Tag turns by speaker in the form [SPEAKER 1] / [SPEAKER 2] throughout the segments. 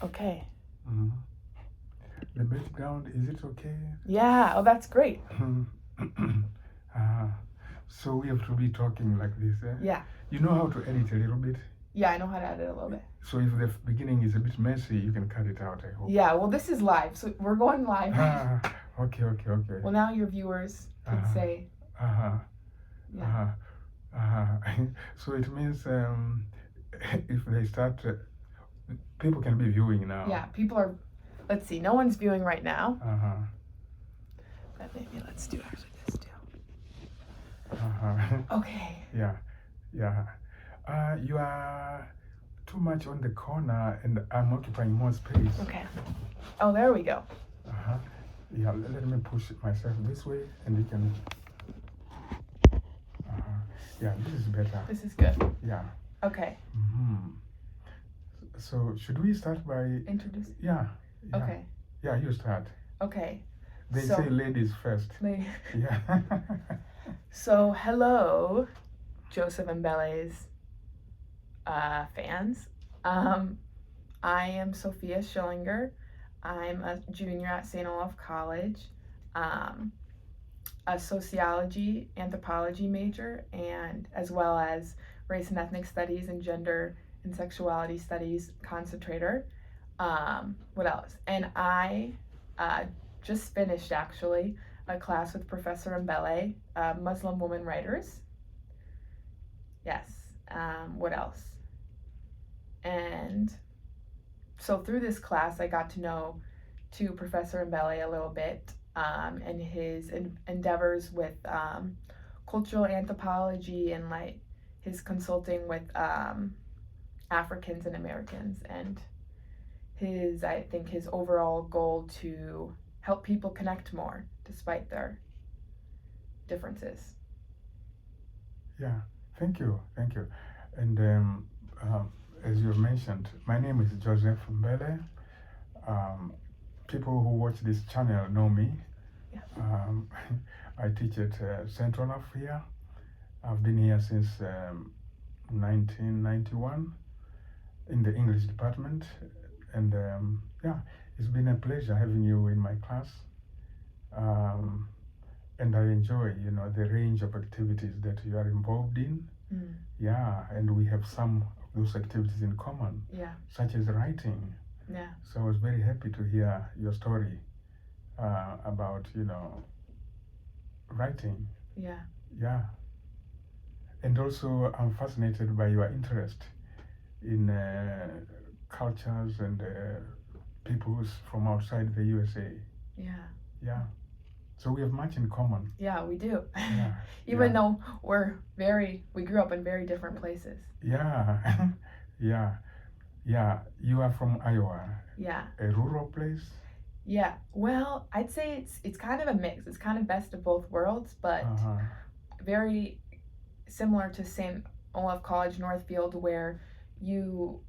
[SPEAKER 1] Okay.
[SPEAKER 2] Mm-hmm. The background, is it okay?
[SPEAKER 1] Yeah. Oh, that's great.
[SPEAKER 2] So we have to be talking like this, eh?
[SPEAKER 1] Yeah.
[SPEAKER 2] You know how to edit a little bit?
[SPEAKER 1] Yeah, I know how to edit a little bit.
[SPEAKER 2] So if the beginning is a bit messy, you can cut it out, I hope.
[SPEAKER 1] Yeah, well, this is live, so we're going live.
[SPEAKER 2] Okay.
[SPEAKER 1] Well, now your viewers can say,
[SPEAKER 2] Uh-huh.
[SPEAKER 1] yeah.
[SPEAKER 2] So it means if they start, people can be viewing now.
[SPEAKER 1] Yeah, people are, let's see, no one's viewing right now. But maybe let's do actually this too. Okay.
[SPEAKER 2] Yeah. You are too much on the corner and I'm occupying more space.
[SPEAKER 1] Okay. Oh, there we go.
[SPEAKER 2] Yeah, let me push myself this way and you can. Yeah, this is better.
[SPEAKER 1] This is good.
[SPEAKER 2] Yeah.
[SPEAKER 1] Okay.
[SPEAKER 2] So should we start by
[SPEAKER 1] introduce?
[SPEAKER 2] Yeah.
[SPEAKER 1] Okay.
[SPEAKER 2] Yeah, you start.
[SPEAKER 1] Okay.
[SPEAKER 2] They say ladies first. Yeah.
[SPEAKER 1] So hello, Joseph and Belle's fans. I am Sophia Schillinger. I'm a junior at St. Olaf College, a sociology, anthropology major, and as well as race and ethnic studies and gender and sexuality studies concentrator. What else? And I just finished actually a class with Professor Mbele, Muslim women writers. Yes. What else? And so through this class, I got to know Professor Mbele a little bit and his endeavors with cultural anthropology and like his consulting with Africans and Americans and I think his overall goal to help people connect more despite their differences.
[SPEAKER 2] Yeah, thank you. And as you mentioned, my name is Joseph Mbele. People who watch this channel know me.
[SPEAKER 1] Yeah.
[SPEAKER 2] I teach at Central of here. I've been here since 1991 in the English department. And yeah, it's been a pleasure having you in my class. And I enjoy, the range of activities that you are involved in. Yeah, and we have some of those activities in common.
[SPEAKER 1] Yeah.
[SPEAKER 2] Such as writing.
[SPEAKER 1] Yeah.
[SPEAKER 2] So I was very happy to hear your story about, writing.
[SPEAKER 1] Yeah.
[SPEAKER 2] Yeah. And also I'm fascinated by your interest in cultures and peoples from outside the USA.
[SPEAKER 1] Yeah.
[SPEAKER 2] Yeah. So we have much in common.
[SPEAKER 1] Yeah, we do.
[SPEAKER 2] Yeah.
[SPEAKER 1] Even though we grew up in very different places.
[SPEAKER 2] Yeah. Yeah. You are from Iowa.
[SPEAKER 1] Yeah.
[SPEAKER 2] A rural place?
[SPEAKER 1] Yeah. Well, I'd say it's kind of a mix. It's kind of best of both worlds, but very similar to St. Olaf College, Northfield, where you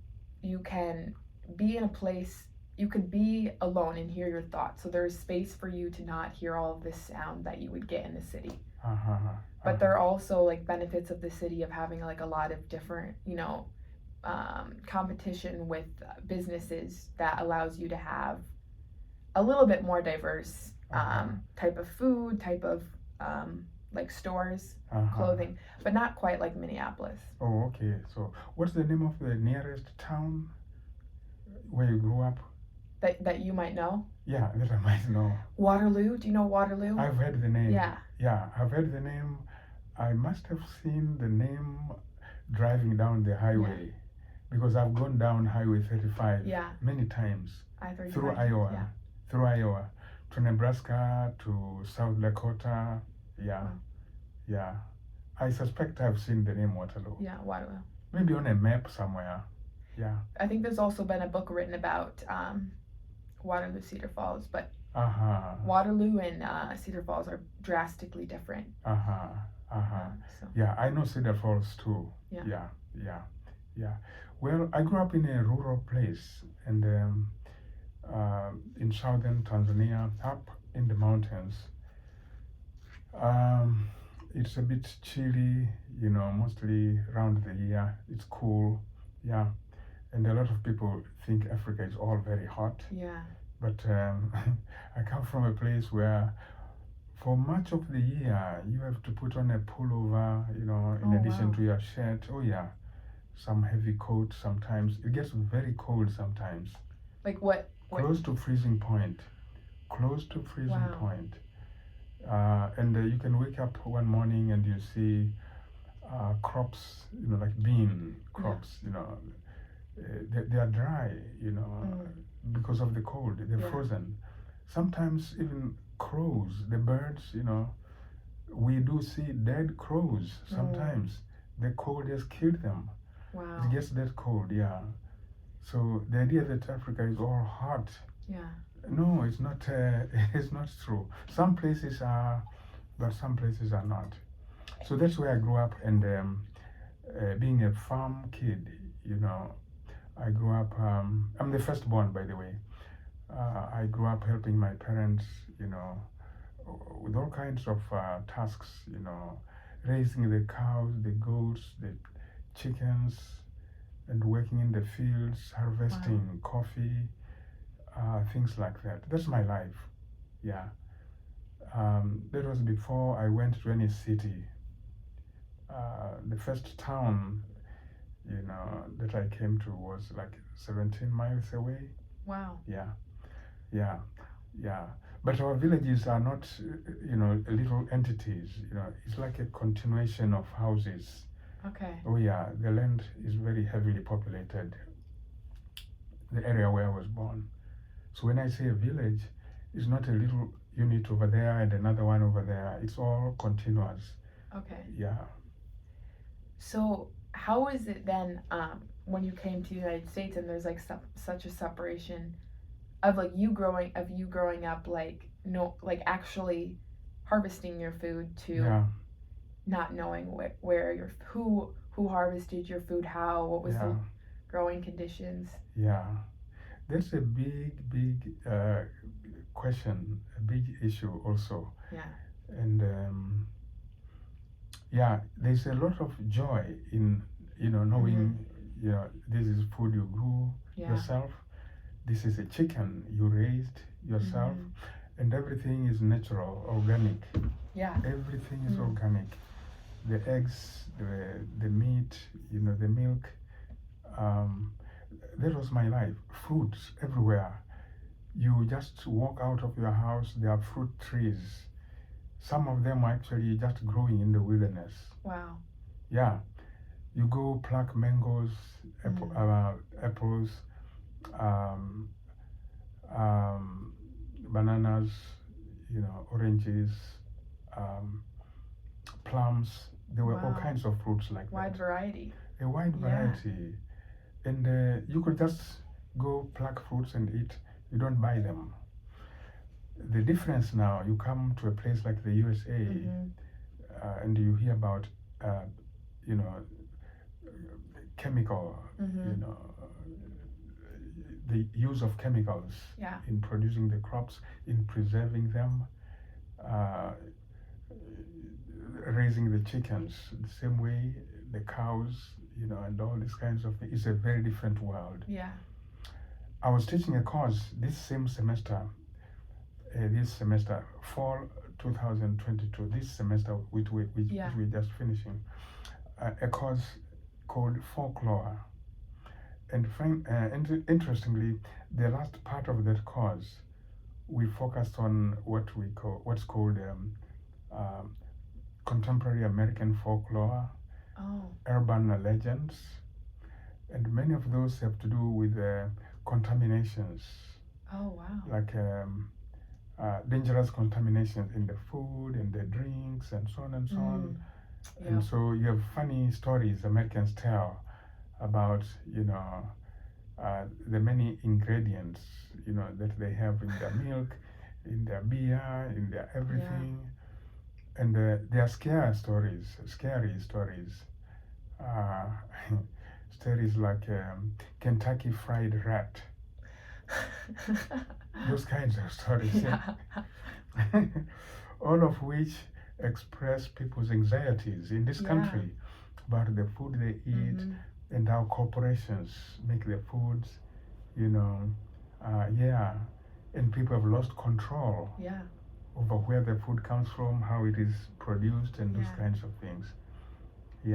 [SPEAKER 1] can be in a place, you could be alone and hear your thoughts. So there's space for you to not hear all of this sound that you would get in the city. But there are also like benefits of the city of having like a lot of different, competition with businesses that allows you to have a little bit more diverse type of food, type of like stores, clothing, but not quite like Minneapolis.
[SPEAKER 2] Oh, okay. So what's the name of the nearest town where you grew up?
[SPEAKER 1] That you might know?
[SPEAKER 2] Yeah, that I might know.
[SPEAKER 1] Waterloo. Do you know Waterloo?
[SPEAKER 2] I've heard the name.
[SPEAKER 1] Yeah.
[SPEAKER 2] Yeah, I've heard the name. I must have seen the name driving down the highway because I've gone down Highway 35 many times through Iowa.
[SPEAKER 1] Yeah.
[SPEAKER 2] Through Iowa to Nebraska to South Dakota. Yeah.
[SPEAKER 1] Wow.
[SPEAKER 2] Yeah. I suspect I've seen the name Waterloo.
[SPEAKER 1] Yeah, Waterloo.
[SPEAKER 2] Maybe on a map somewhere. Yeah.
[SPEAKER 1] I think there's also been a book written about Waterloo, Cedar Falls, but Waterloo and Cedar Falls are drastically different. So.
[SPEAKER 2] Yeah, I know Cedar Falls too. Yeah. Well, I grew up in a rural place and in southern Tanzania, up in the mountains. It's a bit chilly, mostly around the year. It's cool, yeah. And a lot of people think Africa is all very hot.
[SPEAKER 1] Yeah.
[SPEAKER 2] But I come from a place where for much of the year you have to put on a pullover, in addition to your shirt. Oh yeah, some heavy coat sometimes. It gets very cold sometimes.
[SPEAKER 1] Like what?
[SPEAKER 2] Close to freezing point. Close to freezing point. And you can wake up one morning and you see crops, like bean crops, they are dry, because of the cold. They're frozen. Sometimes even crows, the birds, we do see dead crows sometimes. The cold has killed them.
[SPEAKER 1] Wow.
[SPEAKER 2] It gets that cold, yeah. So the idea that Africa is all hot, no, it's not. It's not true. Some places are, but some places are not. So that's where I grew up, and being a farm kid, I grew up. I'm the firstborn, by the way. I grew up helping my parents, with all kinds of tasks, raising the cows, the goats, the chickens, and working in the fields, harvesting coffee, things like that. That's my life. Yeah. That was before I went to any city. The first town, that I came to was like 17 miles away.
[SPEAKER 1] Wow.
[SPEAKER 2] Yeah. But our villages are not, little entities. It's like a continuation of houses.
[SPEAKER 1] Okay.
[SPEAKER 2] Oh yeah, the land is very heavily populated. The area where I was born. So when I say a village, it's not a little unit over there and another one over there. It's all continuous.
[SPEAKER 1] Okay.
[SPEAKER 2] Yeah.
[SPEAKER 1] So how is it then when you came to the United States and there's like such a separation of you growing up actually harvesting your food to not knowing where who harvested your food, what was the growing conditions?
[SPEAKER 2] Yeah. That's a big question, a big issue also.
[SPEAKER 1] Yeah.
[SPEAKER 2] And there's a lot of joy in knowing this is food you grew yourself. This is a chicken you raised yourself, and everything is natural, organic.
[SPEAKER 1] Yeah.
[SPEAKER 2] Everything is organic. The eggs, the meat, the milk. That was my life. Fruits everywhere. You just walk out of your house, there are fruit trees. Some of them are actually just growing in the wilderness.
[SPEAKER 1] Wow.
[SPEAKER 2] Yeah. You go pluck mangoes, apples, bananas, oranges, plums. There were all kinds of fruits like
[SPEAKER 1] wide
[SPEAKER 2] that.
[SPEAKER 1] Variety.
[SPEAKER 2] A wide variety. And you could just go pluck fruits and eat. You don't buy them. The difference now, you come to a place like the USA, and you hear about, chemical, the use of chemicals in producing the crops, in preserving them, raising the chickens the same way, the cows, and all these kinds of things. It's a very different world.
[SPEAKER 1] Yeah.
[SPEAKER 2] I was teaching a course this same semester, fall 2022, this semester which we're just finishing, a course called folklore. And interestingly, the last part of that course, we focused on what's called contemporary American folklore, urban legends, and many of those have to do with contaminations.
[SPEAKER 1] Oh wow!
[SPEAKER 2] Like dangerous contaminations in the food, in the drinks, and so on and so on. Yeah. And so you have funny stories Americans tell about the many ingredients that they have in their milk, in their beer, in their everything. Yeah. And they are scary stories. Stories like Kentucky Fried Rat. Those kinds of stories. Yeah. All of which express people's anxieties in this country about the food they eat, and how corporations make their foods, and people have lost control over where the food comes from, how it is produced, and those kinds of things. We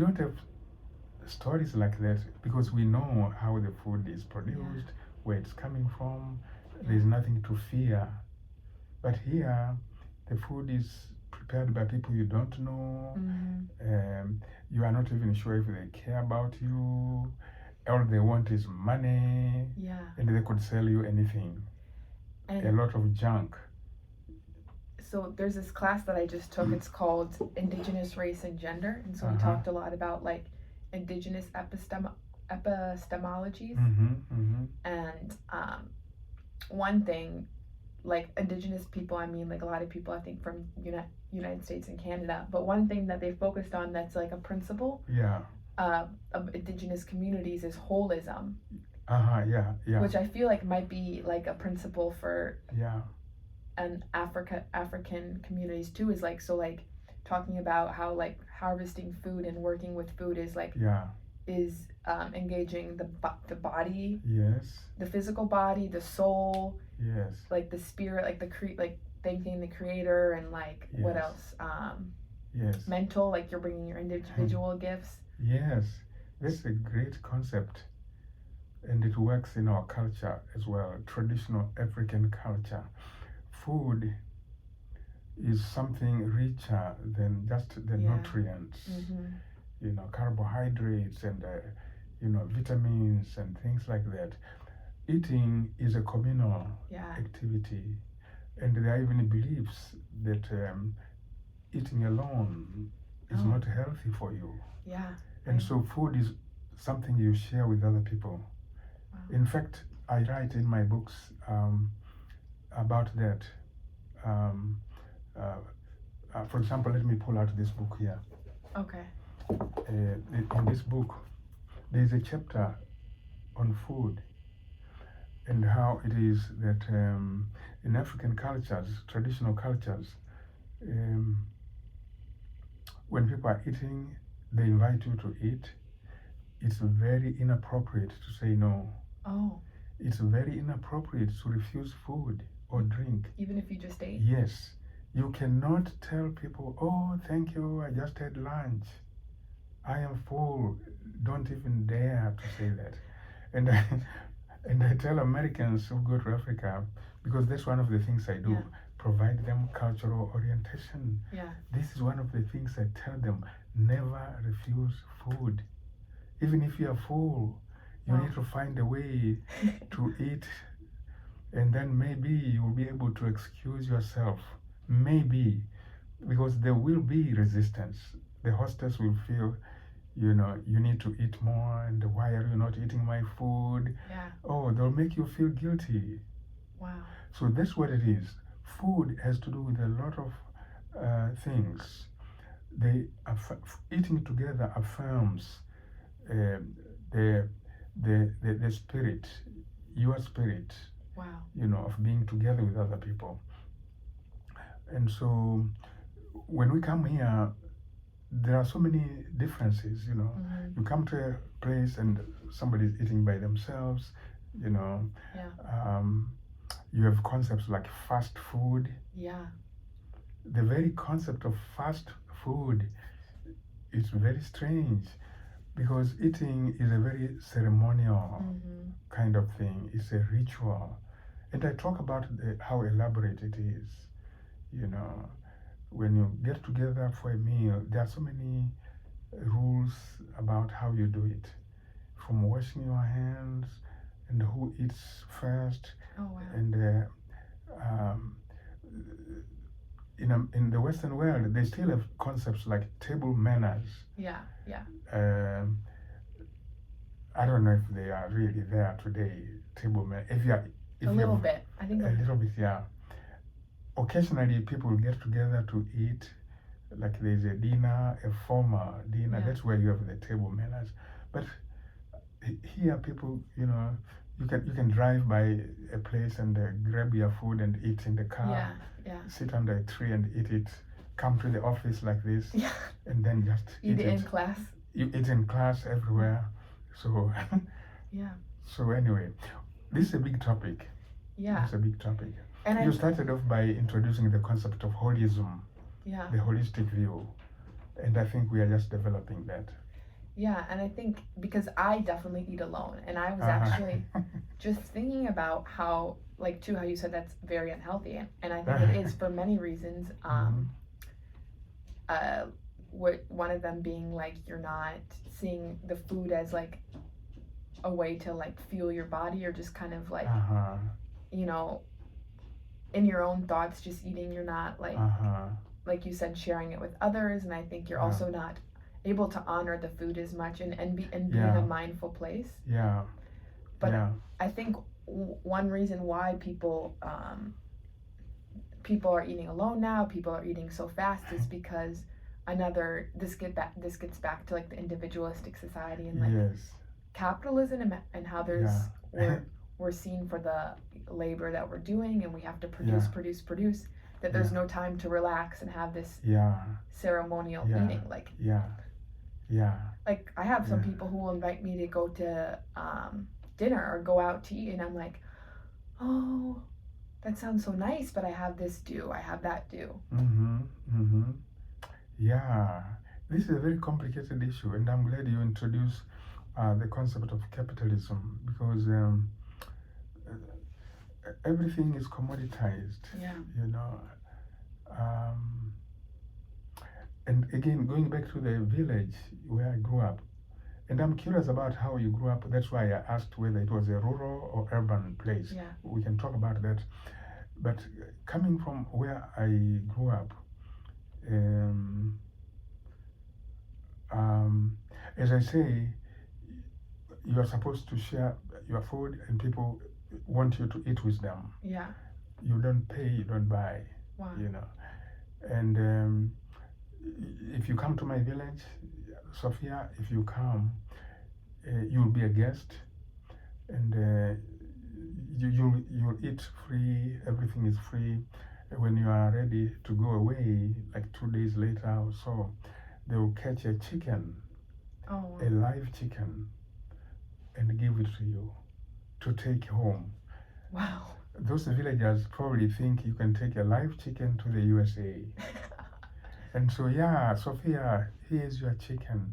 [SPEAKER 2] don't have stories like that because we know how the food is produced, where it's coming from. There's nothing to fear. But here, the food is prepared by people you don't know. You are not even sure if they care about you. All they want is money, and they could sell you anything. And a lot of junk.
[SPEAKER 1] So there's this class that I just took. It's called Indigenous Race and Gender, and so we talked a lot about like indigenous epistemologies. And one thing, like indigenous people, I mean like a lot of people I think from United States and Canada, but one thing that they focused on that's like a principle of indigenous communities is holism. Which I feel like might be like a principle for and African communities too, is like, so like talking about how like harvesting food and working with food is like is engaging the body, the physical body, the soul, like the spirit, like like thanking the creator, and like what else, mental, like you're bringing your individual gifts.
[SPEAKER 2] That's a great concept, and it works in our culture as well, traditional African culture. Food is something richer than just the nutrients, carbohydrates and vitamins and things like that. Eating is a communal activity, and there are even beliefs that eating alone is not healthy for you. And so food is something you share with other people. In fact, I write in my books about that. For example, let me pull out this book here. In this book, there's a chapter on food and how it is that in African cultures, traditional cultures, when people are eating, they invite you to eat. It's very inappropriate to say no. It's very inappropriate to refuse food or drink.
[SPEAKER 1] Even if you just ate?
[SPEAKER 2] Yes. You cannot tell people, oh, thank you, I just had lunch. I am full. Don't even dare to say that. And I tell Americans who go to Africa, because that's one of the things I do, provide them cultural orientation. This is one of the things I tell them, never refuse food. Even if you are full, you need to find a way to eat, and then maybe you'll be able to excuse yourself. Maybe, because there will be resistance. The hostess will feel, you need to eat more, and why are you not eating my food? Oh, they'll make you feel guilty. So that's what it is. Food has to do with a lot of things. Eating together affirms the spirit, your spirit, of being together with other people. And so when we come here, there are so many differences, You come to a place and somebody's eating by themselves, you have concepts like fast food. The very concept of fast food is very strange, because eating is a very ceremonial kind of thing. It's a ritual. And I talk about how elaborate it is. When you get together for a meal, there are so many rules about how you do it. From washing your hands, and who eats first. And in the Western world, they still have concepts like table manners. I don't know if they are really there today. Table manners.
[SPEAKER 1] A little bit. I think
[SPEAKER 2] a little bit. Occasionally, people get together to eat. Like there's a dinner, a formal dinner. That's where you have the table manners. But here, people, you can drive by a place and grab your food and eat in the car. Sit under a tree and eat it. Come to the office like this, and then just
[SPEAKER 1] eat it in class.
[SPEAKER 2] you eat in class everywhere. So
[SPEAKER 1] yeah.
[SPEAKER 2] So anyway, this is a big topic.
[SPEAKER 1] Yeah.
[SPEAKER 2] It's a big topic.
[SPEAKER 1] And
[SPEAKER 2] you started off by introducing the concept of holism,
[SPEAKER 1] yeah,
[SPEAKER 2] the holistic view, and I think we are just developing that.
[SPEAKER 1] Yeah, and I think because I definitely eat alone, and I was actually just thinking about how, like, too, how you said that's very unhealthy, and I think it is for many reasons. What one of them being like you're not seeing the food as like a way to like fuel your body, or just kind of like you know, in your own thoughts, just eating. You're not like you said, sharing it with others, and I think you're also not able to honor the food as much and be in a mindful place.
[SPEAKER 2] Yeah.
[SPEAKER 1] But I think one reason why people are eating alone now, people are eating so fast, is because this gets back to like the individualistic society and like capitalism, and how there's we're seen for the labor that we're doing, and we have to produce, that there's no time to relax and have this ceremonial eating. Like like I have some people who will invite me to go to dinner or go out to eat, and I'm like, oh, that sounds so nice, but I have this due, I have that due.
[SPEAKER 2] Yeah, this is a very complicated issue, and I'm glad you introduced the concept of capitalism, because everything is commoditized. You know. And again, going back to the village where I grew up, and I'm curious about how you grew up. That's why I asked whether it was a rural or urban place. We can talk about that. But coming from where I grew up, as I say, you are supposed to share your food, and people want you to eat with them. You don't pay, you don't buy.
[SPEAKER 1] Wow.
[SPEAKER 2] You know. And if you come to my village, Sophia, if you come, you'll be a guest, and you'll eat free. Everything is free. When you are ready to go away, like 2 days later or so, they will catch a chicken, a live chicken, and give it to you to take home.
[SPEAKER 1] Wow.
[SPEAKER 2] Those villagers probably think you can take a live chicken to the USA. And so, Sophia, here's your chicken.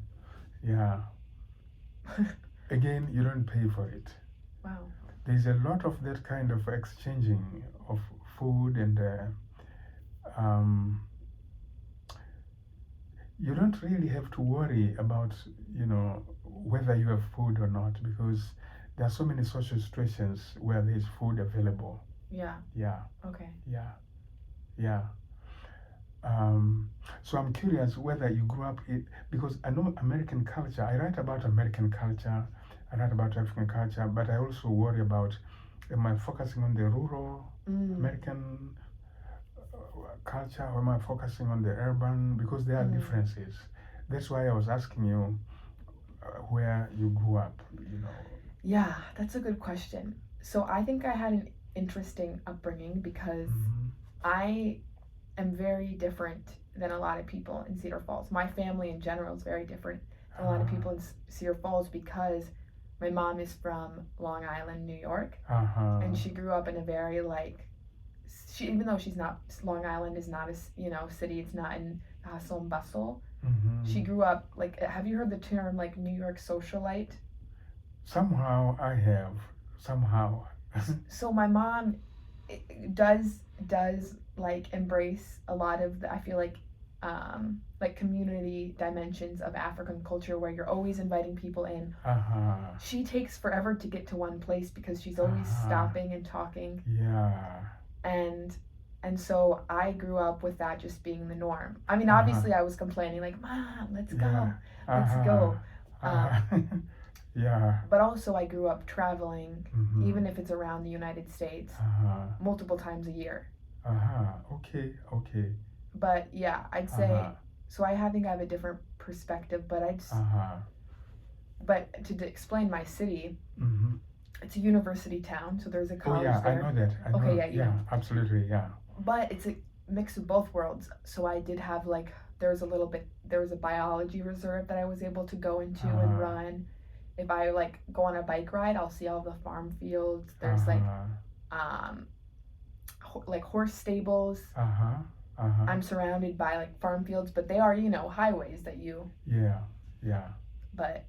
[SPEAKER 2] Again, you don't pay for it.
[SPEAKER 1] Wow.
[SPEAKER 2] There's a lot of that kind of exchanging of food, and you don't really have to worry about, whether you have food or not, because there are so many social situations where there's food available.
[SPEAKER 1] Okay.
[SPEAKER 2] So I'm curious whether you grew up because I know American culture. I write about American culture, I write about African culture, but I also worry about, am I focusing on the rural American culture, or am I focusing on the urban? Because there are differences. That's why I was asking you where you grew up,
[SPEAKER 1] Yeah, that's a good question. So I think I had an interesting upbringing, because I am very different than a lot of people in Cedar Falls. My family in general is very different than a lot of people in Cedar Falls, because my mom is from Long Island, New York, and she grew up in a very even though she's not, Long Island is not a city, it's not in hustle and bustle. She grew up have you heard the term New York socialite?
[SPEAKER 2] Somehow I have. Somehow.
[SPEAKER 1] So my mom does embrace a lot of I feel community dimensions of African culture, where you're always inviting people in. She takes forever to get to one place, because she's always stopping and talking. And so I grew up with that just being the norm. I mean, obviously I was complaining Mom, let's go. But also I grew up traveling, even if it's around the United States, multiple times a year.
[SPEAKER 2] Okay.
[SPEAKER 1] But yeah, I'd say, so I think I have a different perspective, but but to explain my city, it's a university town, so there's a college there.
[SPEAKER 2] I know that. Absolutely,
[SPEAKER 1] But it's a mix of both worlds. So I did have there was a biology reserve that I was able to go into and run. If I like go on a bike ride, I'll see all the farm fields. There's like horse stables. I'm surrounded by like farm fields, but they are, highways that you.
[SPEAKER 2] Yeah.
[SPEAKER 1] But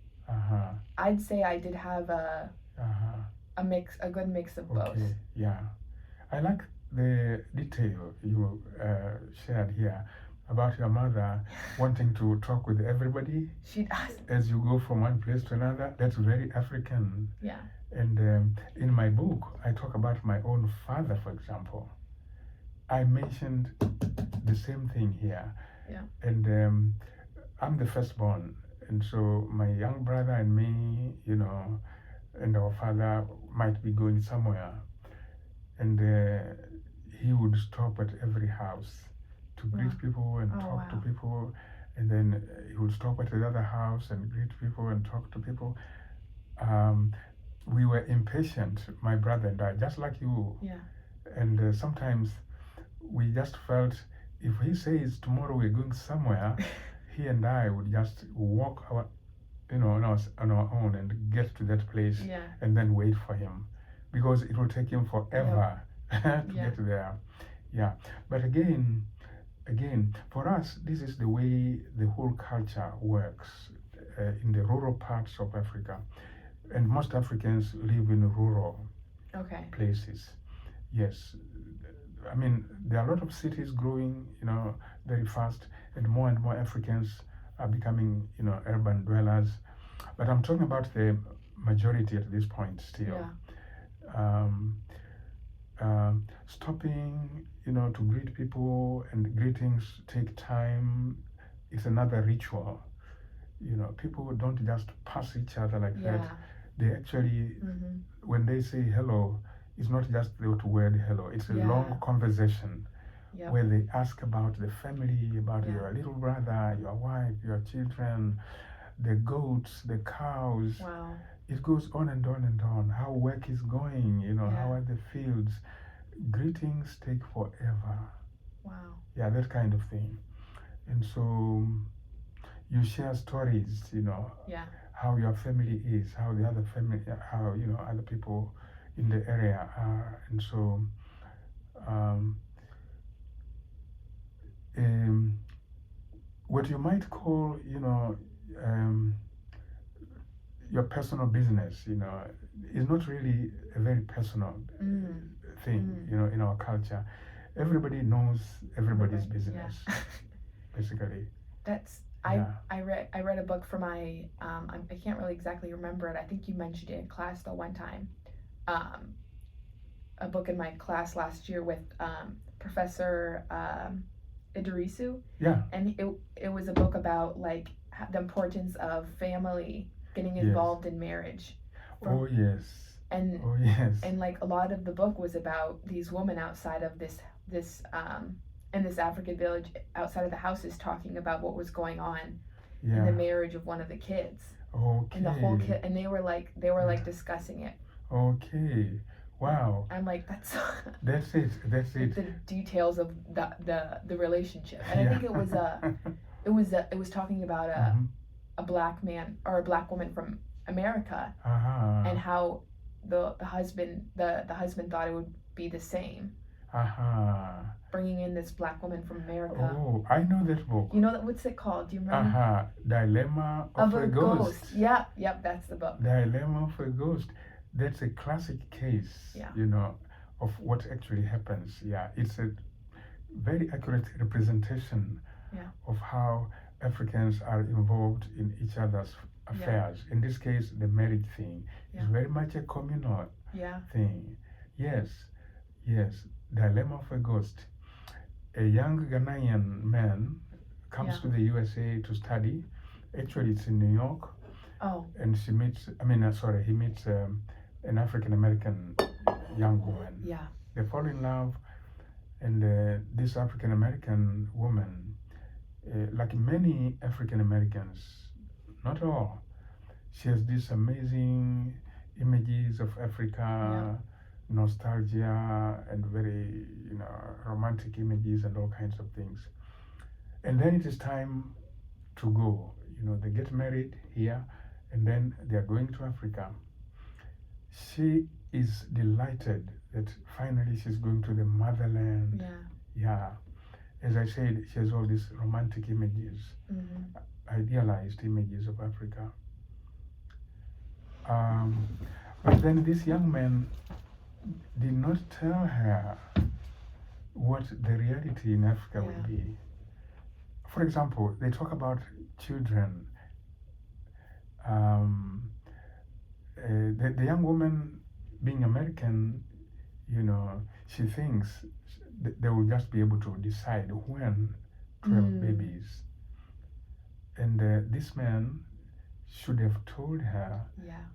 [SPEAKER 1] I'd say I did have a good mix of both.
[SPEAKER 2] Okay. Yeah. I like the detail you shared here about your mother wanting to talk with everybody.
[SPEAKER 1] She does.
[SPEAKER 2] As you go from one place to another. That's very African.
[SPEAKER 1] Yeah.
[SPEAKER 2] And in my book, I talk about my own father, for example. I mentioned the same thing here.
[SPEAKER 1] Yeah.
[SPEAKER 2] And I'm the firstborn. And so my young brother and me, and our father might be going somewhere. And he would stop at every house to greet people and talk to people. And then he would stop at another house and greet people and talk to people. We were impatient, my brother and I, just like you.
[SPEAKER 1] Yeah.
[SPEAKER 2] And sometimes we just felt if he says tomorrow we're going somewhere, he and I would just walk on our own and get to that place and then wait for him, because it will take him forever to get there. Yeah. But again, for us, this is the way the whole culture works in the rural parts of Africa. And most Africans live in rural places. Yes. I mean, there are a lot of cities growing, very fast, and more Africans are becoming, urban dwellers. But I'm talking about the majority at this point still. Yeah. Stopping, to greet people, and greetings take time. It's another ritual. People don't just pass each other like that. They actually, when they say hello, it's not just the word hello. It's a long conversation where they ask about the family, about your little brother, your wife, your children, the goats, the cows.
[SPEAKER 1] Wow.
[SPEAKER 2] It goes on and on and on. How work is going, how are the fields. Greetings take forever.
[SPEAKER 1] Wow.
[SPEAKER 2] Yeah, that kind of thing. And so you share stories, how your family is, how the other family, how, other people in the area are. And so what you might call, your personal business, is not really a very personal thing, in our culture. Everybody knows everybody's business, basically.
[SPEAKER 1] I read a book for my I can't really exactly remember it. I think you mentioned it in class the one time. A book in my class last year with Professor Idrisu.
[SPEAKER 2] Yeah.
[SPEAKER 1] And it was a book about like the importance of family getting involved in marriage. And like a lot of the book was about these women outside of this in this African village outside of the houses talking about what was going on in the marriage of one of the kids. And the whole kid, and they were like discussing it.
[SPEAKER 2] Okay. Wow.
[SPEAKER 1] I'm like, that's
[SPEAKER 2] it.
[SPEAKER 1] The details of the relationship. And I think it was talking about a black man or a black woman from America, and how the husband thought it would be the same. Bringing in this black woman from America.
[SPEAKER 2] Oh, I know that book.
[SPEAKER 1] You know that? What's it called? Do you remember?
[SPEAKER 2] Dilemma of a Ghost.
[SPEAKER 1] Yep, that's the book.
[SPEAKER 2] Dilemma of a Ghost. That's a classic case, of what actually happens. Yeah, it's a very accurate representation of how Africans are involved in each other's affairs. In this case, the marriage thing is very much a communal thing. Yes. Dilemma of a Ghost. A young Ghanaian man comes to the USA to study. Actually, it's in New York.
[SPEAKER 1] Oh.
[SPEAKER 2] And he meets an African American young woman.
[SPEAKER 1] Yeah.
[SPEAKER 2] They fall in love, and this African American woman, like many African Americans, not all, she has these amazing images of Africa, nostalgia, and very romantic images and all kinds of things. And then it is time to go. They get married here, and then they are going to Africa. She is delighted that finally she's going to the motherland. Yeah. As I said, she has all these romantic images, idealized images of Africa. But then this young man did not tell her what the reality in Africa would be. For example, they talk about children. The young woman, being American, she thinks they will just be able to decide when to have babies. And this man should have told her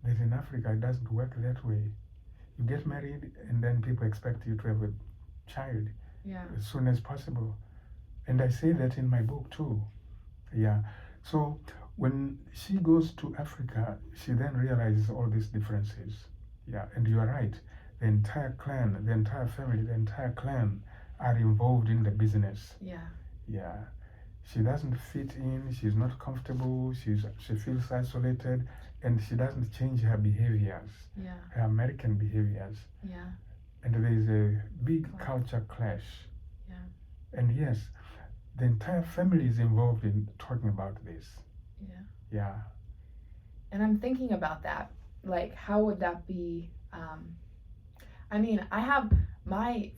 [SPEAKER 2] that in Africa it doesn't work that way. You get married and then people expect you to have a child as soon as possible. And I say that in my book too. So when she goes to Africa, she then realizes all these differences. And you are right. The entire clan, the entire family, the entire clan are involved in the business. She doesn't fit in, she's not comfortable, she feels isolated, and she doesn't change her behaviors, her American behaviors. And there is a big culture clash. And yes, the entire family is involved in talking about this.
[SPEAKER 1] And I'm thinking about that. Like, how would that be? I mean,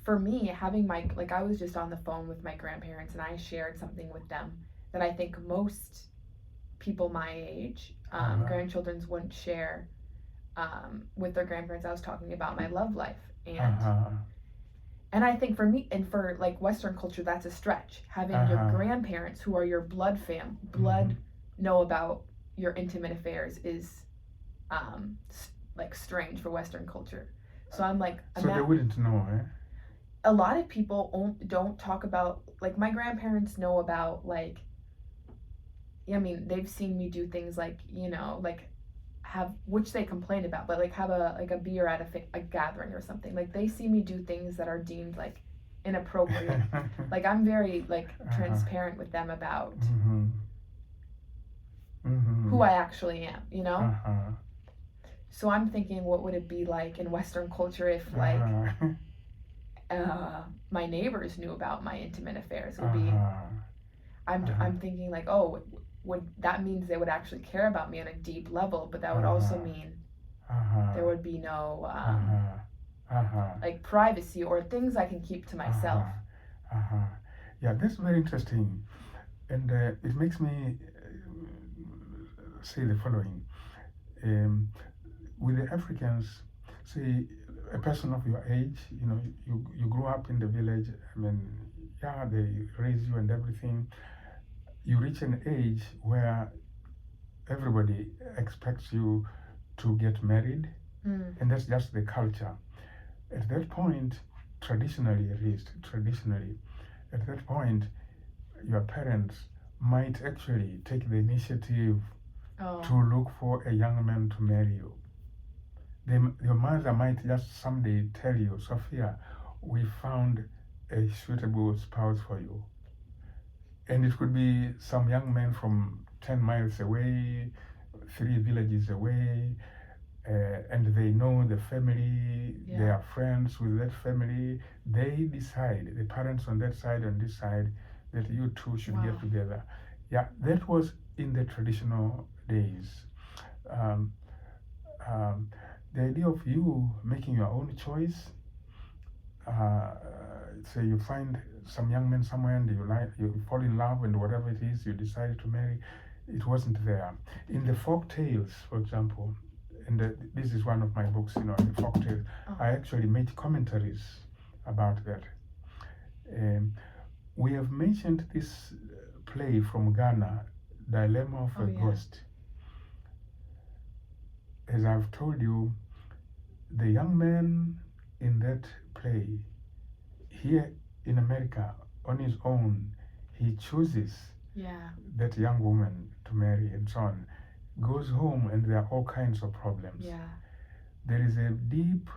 [SPEAKER 1] for me, having I was just on the phone with my grandparents and I shared something with them that I think most people my age, grandchildren wouldn't share with their grandparents. I was talking about my love life. And I think for me, and for Western culture, that's a stretch. Having your grandparents who are your blood know about your intimate affairs is strange for Western culture. So I'm like,
[SPEAKER 2] so they wouldn't know, eh?
[SPEAKER 1] A lot of people don't talk about, my grandparents know about, they've seen me do things which they complain about, but have a beer at a gathering or something. They see me do things that are deemed inappropriate. I'm very transparent with them about who I actually am, So I'm thinking, what would it be like in Western culture if my neighbors knew about my intimate affairs? Would be I'm thinking would that means they would actually care about me on a deep level, but that would also mean there would be no privacy or things I can keep to myself.
[SPEAKER 2] Yeah, that's very interesting, and it makes me say the following. With the Africans, say a person of your age, you grew up in the village, they raise you and everything. You reach an age where everybody expects you to get married, and that's just the culture. At that point, traditionally, at that point, your parents might actually take the initiative to look for a young man to marry you. Your mother might just someday tell you, Sophia, we found a suitable spouse for you. And it could be some young man from 10 miles away, 3 villages away, and they know the family, they are friends with that family. They decide, the parents on that side and this side, that you two should get together. That was in the traditional days. The idea of you making your own choice, say you find some young man somewhere and you fall in love, and whatever it is you decide to marry, it wasn't there. In the folk tales, for example, and this is one of my books, the folk tales, I actually made commentaries about that. We have mentioned this play from Ghana, Dilemma of a Ghost. As I've told you, the young man in that play, here in America, on his own, he chooses that young woman to marry and so on, goes home, and there are all kinds of problems. There is a deep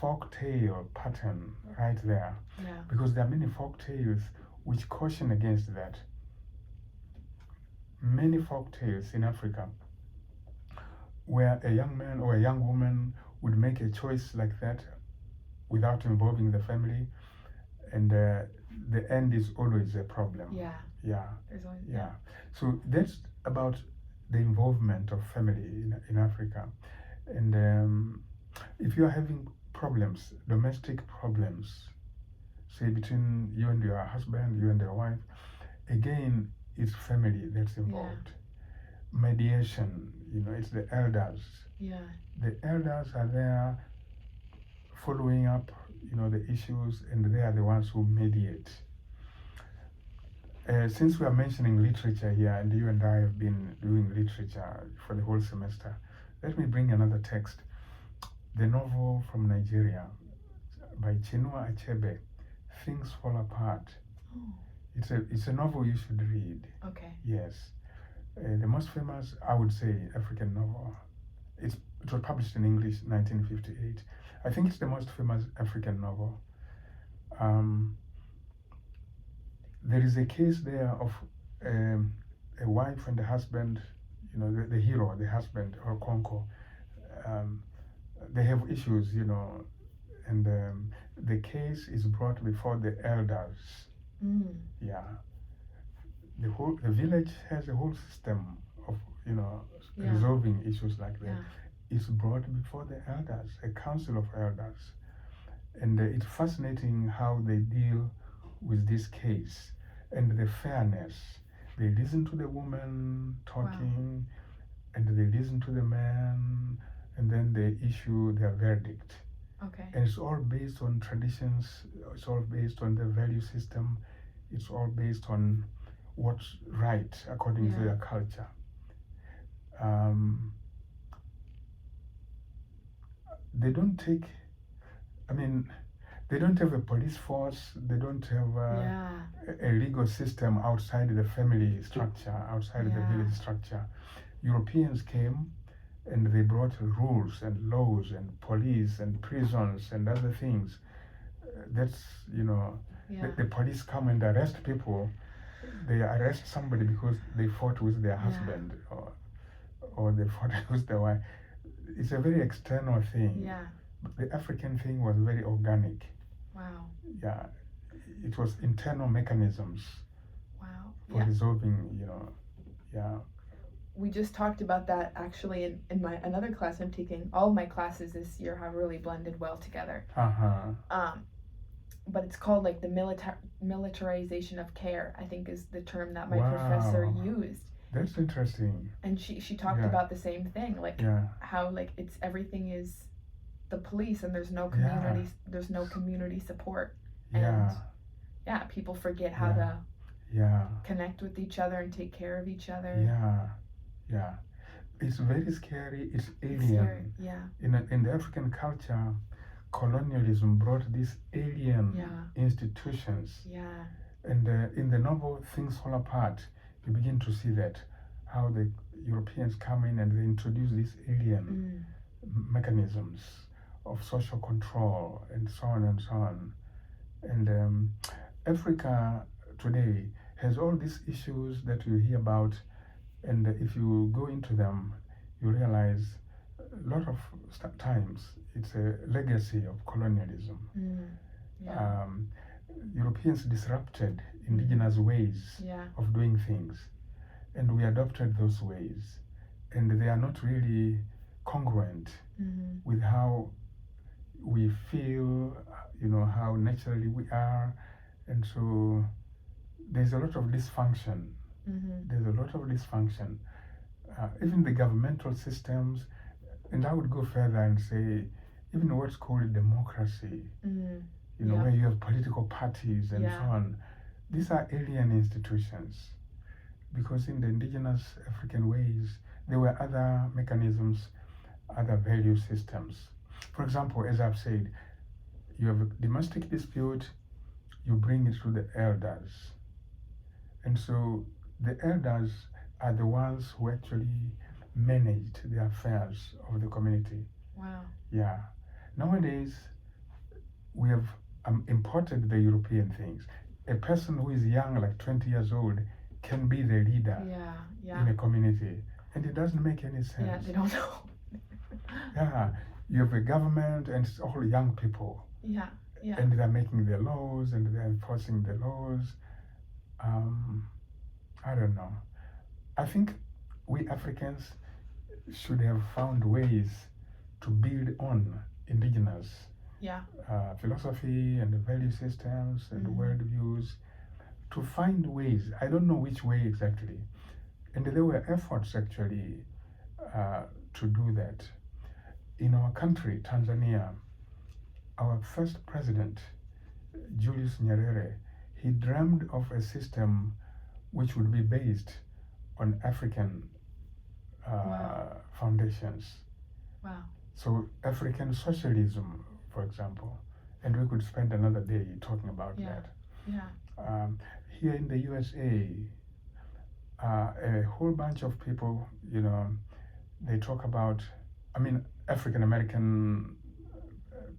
[SPEAKER 2] folk tale pattern right there, because there are many folk tales which caution against that. Many folk tales in Africa where a young man or a young woman would make a choice like that without involving the family, and the end is always a problem.
[SPEAKER 1] Yeah. There's always,
[SPEAKER 2] yeah. So that's about the involvement of family in Africa. And if you are having problems, domestic problems, say between you and your husband, you and your wife, again, it's family that's involved. Mediation, it's the elders. The elders are there following up, the issues, and they are the ones who mediate. Since we are mentioning literature here, and you and I have been doing literature for the whole semester, let me bring another text. The novel from Nigeria by Chinua Achebe, Things Fall Apart. It's a novel you should read.
[SPEAKER 1] Okay.
[SPEAKER 2] Yes. The most famous, I would say, African novel. It was published in English 1958. I think it's the most famous African novel. There is a case there of a wife and a husband, the hero, the husband, or Konko. They have issues, and the case is brought before the elders. Yeah. The village has a whole system of, resolving issues like that. It's brought before the elders, a council of elders. And it's fascinating how they deal with this case and the fairness. They listen to the woman talking, and they listen to the man, and then they issue their verdict.
[SPEAKER 1] Okay.
[SPEAKER 2] And it's all based on traditions, it's all based on the value system, it's all based on what's right according to their culture. They don't take, they don't have a police force, they don't have a legal system outside the family structure, outside the village structure. Europeans came and they brought rules and laws and police and prisons and other things. That's, the police come and arrest people. They arrest somebody because they fought with their husband or they fought with their wife. It's a very external thing.
[SPEAKER 1] Yeah.
[SPEAKER 2] The African thing was very organic.
[SPEAKER 1] Wow.
[SPEAKER 2] Yeah. It was internal mechanisms.
[SPEAKER 1] Wow.
[SPEAKER 2] For resolving,
[SPEAKER 1] We just talked about that actually in my another class I'm taking. All of my classes this year have really blended well together. But it's called like the militarization of care, I think is the term that my professor used.
[SPEAKER 2] That's interesting.
[SPEAKER 1] And she talked about the same thing, like how like it's everything is the police and there's no community support. And people forget how to connect with each other and take care of each other.
[SPEAKER 2] Yeah. It's very scary, it's alien.
[SPEAKER 1] It's scary.
[SPEAKER 2] In the African culture, colonialism brought these alien institutions. And in the novel Things Fall Apart, you begin to see that, how the Europeans come in and they introduce these alien mechanisms of social control and so on and so on. And Africa today has all these issues that you hear about, and if you go into them, you realize a lot of times it's a legacy of colonialism. Europeans disrupted indigenous ways of doing things, and we adopted those ways, and they are not really congruent with how we feel, how naturally we are, and so there's a lot of dysfunction. There's a lot of dysfunction. Even the governmental systems, and I would go further and say, even what's called democracy, where you have political parties and so on, these are alien institutions. Because in the indigenous African ways, there were other mechanisms, other value systems. For example, as I've said, you have a domestic dispute, you bring it to the elders. And so the elders are the ones who actually managed the affairs of the community.
[SPEAKER 1] Wow.
[SPEAKER 2] Yeah. Nowadays, we have imported the European things. a person who is young, like 20 years old, can be the leader in a community. And it doesn't make any sense.
[SPEAKER 1] Yeah, they don't know.
[SPEAKER 2] Yeah, you have a government and it's all young people.
[SPEAKER 1] Yeah.
[SPEAKER 2] And they're making the laws and they're enforcing the laws. I don't know. I think we Africans should have found ways to build on indigenous philosophy and value systems and worldviews, to find ways. I don't know which way exactly. And there were efforts actually to do that. In our country, Tanzania, our first president, Julius Nyerere, he dreamed of a system which would be based on African foundations.
[SPEAKER 1] Wow.
[SPEAKER 2] So African socialism, for example, and we could spend another day talking about that.
[SPEAKER 1] Yeah.
[SPEAKER 2] Here in the USA, a whole bunch of people, they talk about, African American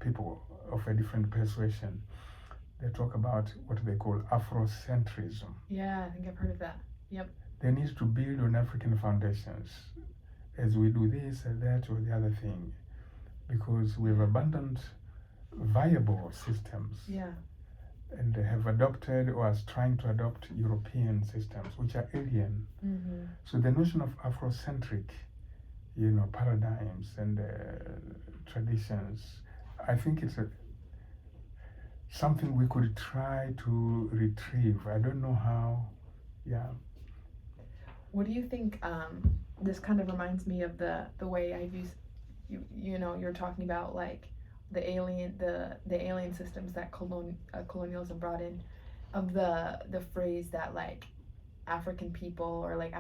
[SPEAKER 2] people of a different persuasion, they talk about what they call Afrocentrism.
[SPEAKER 1] Yeah, I think I've heard of that. Yep.
[SPEAKER 2] They need to build on African foundations as we do this and that or the other thing, because we've abandoned viable systems and have adopted or are trying to adopt European systems which are alien. So the notion of Afrocentric, paradigms and traditions, I think it's something we could try to retrieve. I don't know how.
[SPEAKER 1] What do you think? This kind of reminds me of the way I've used. You're talking about like the alien systems that colonialism brought in, of the phrase that like African people or like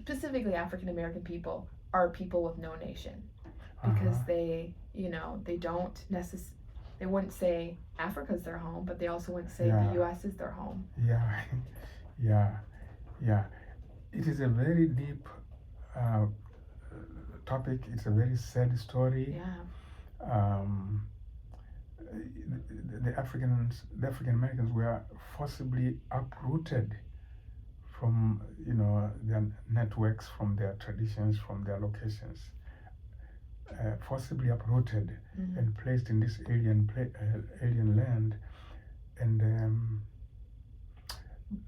[SPEAKER 1] specifically African American people are people with no nation, because they don't necessarily. They wouldn't say Africa's their home, but they also wouldn't say the U.S. is their home.
[SPEAKER 2] Yeah. It is a very deep topic. It's a very sad story. The African Americans were forcibly uprooted from their networks, from their traditions, from their locations. Forcibly uprooted and placed in this alien land, and